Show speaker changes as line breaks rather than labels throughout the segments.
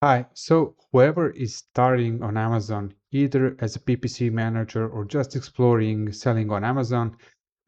Hi, so whoever is starting on Amazon, either as a PPC manager or just exploring selling on Amazon,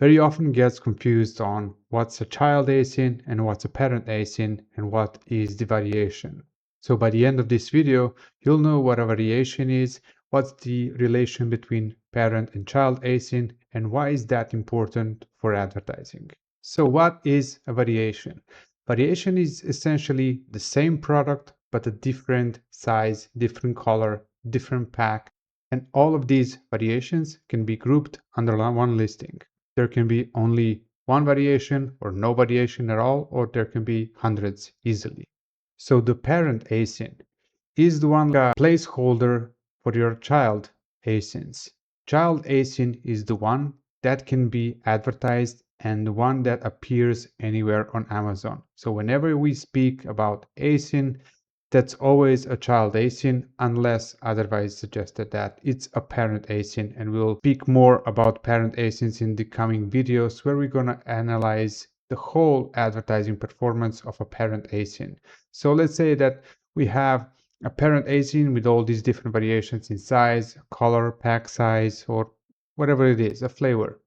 very often gets confused on what's a child ASIN and what's a parent ASIN and what is the variation. So by the end of this video, you'll know what a variation is, what's the relation between parent and child ASIN, and why is that important for advertising. So what is a variation? Variation is essentially the same product, but a different size, different color, different pack, and all of these variations can be grouped under one listing. There can be only one variation or no variation at all, or there can be hundreds easily. So the parent ASIN is the one like a placeholder for your child ASINs. Child ASIN is the one that can be advertised and the one that appears anywhere on Amazon. So whenever we speak about ASIN, that's always a child ASIN unless otherwise suggested that it's a parent ASIN, and we'll speak more about parent ASINs in the coming videos where we're going to analyze the whole advertising performance of a parent ASIN. So let's say that we have a parent ASIN with all these different variations in size, color, pack size, or whatever it is, a flavor.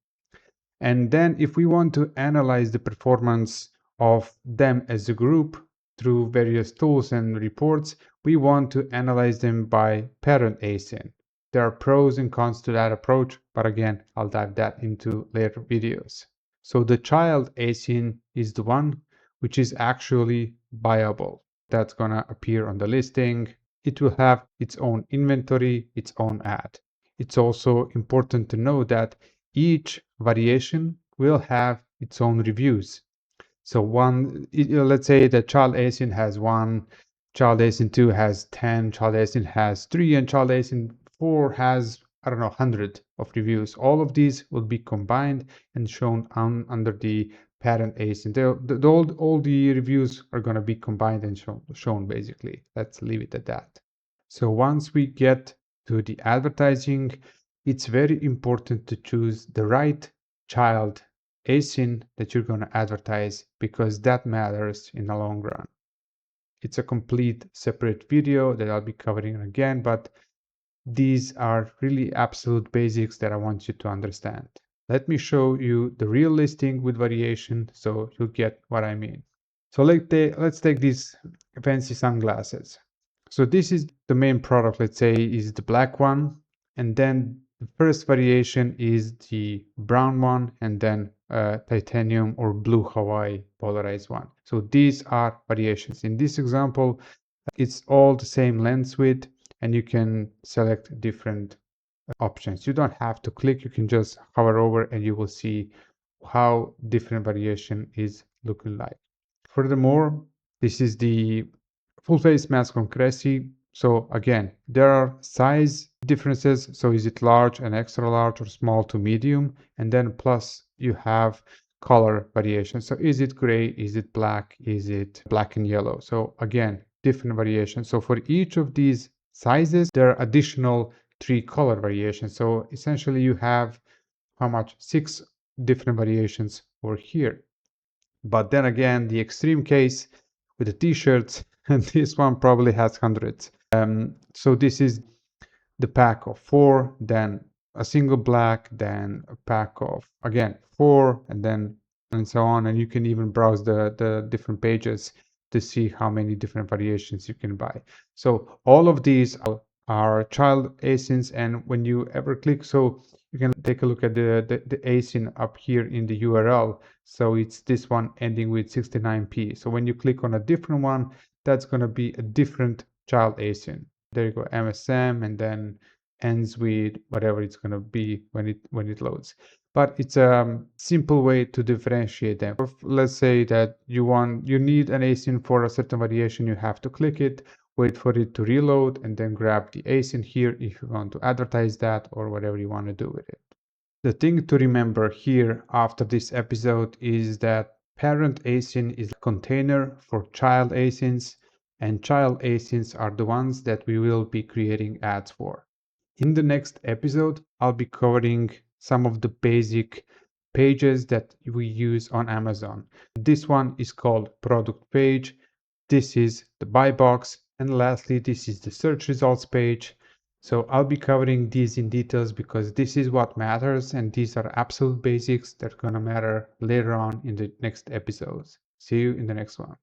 And then if we want to analyze the performance of them as a group through various tools and reports, we want to analyze them by parent ASIN. There are pros and cons to that approach, but again, I'll dive that into later videos. So the child ASIN is the one which is actually buyable. That's going to appear on the listing. It will have its own inventory, its own ad. It's also important to know that each variation will have its own reviews. So let's say that child ASIN has 1, child ASIN 2 has 10, child ASIN has 3, and child ASIN 4 has, I don't know, 100 of reviews. All of these will be combined and shown under the parent ASIN. All the reviews are going to be combined and shown basically. Let's leave it at that. So once we get to the advertising, it's very important to choose the right child ASIN that you're going to advertise, because that matters in the long run. It's a complete separate video that I'll be covering again, but these are really absolute basics that I want you to understand. Let me show you the real listing with variation so you'll get what I mean. So let's take these fancy sunglasses. So this is the main product, let's say, is the black one. And then the first variation is the brown one, and then titanium or blue Hawaii polarized one. So these are variations. In this example, it's all the same lens width, and you can select different options. You don't have to click, you can just hover over and you will see how different variation is looking like. Furthermore, this is the full face mask from Cressy. So again, there are size differences. So is it large and extra large or small to medium? And then plus you have color variation. So is it gray? Is it black? Is it black and yellow? So again, different variations. So for each of these sizes, there are additional 3 color variations. So essentially you have how much? 6 different variations over here. But then again, the extreme case with the t-shirts, and this one probably has hundreds. So this is the pack of 4, then a single black, then a pack of, again, 4, and so on. And you can even browse the different pages to see how many different variations you can buy. So all of these are child ASINs, and when you ever click, so you can take a look at the ASIN up here in the URL. So it's this one ending with 69p. So when you click on a different one, that's going to be a different child ASIN. There you go, MSM, and then ends with whatever it's going to be when it loads. But it's a simple way to differentiate them. Let's say that you need an ASIN for a certain variation, you have to click it, wait for it to reload, and then grab the ASIN here if you want to advertise that or whatever you want to do with it. The thing to remember here after this episode is that parent ASIN is a container for child ASINs, and child ASINs are the ones that we will be creating ads for. In the next episode, I'll be covering some of the basic pages that we use on Amazon. This one is called product page. This is the buy box, And lastly, this is the search results page. So I'll be covering these in details because this is what matters, and these are absolute basics that are going to matter later on in the next episodes. See you in the next one.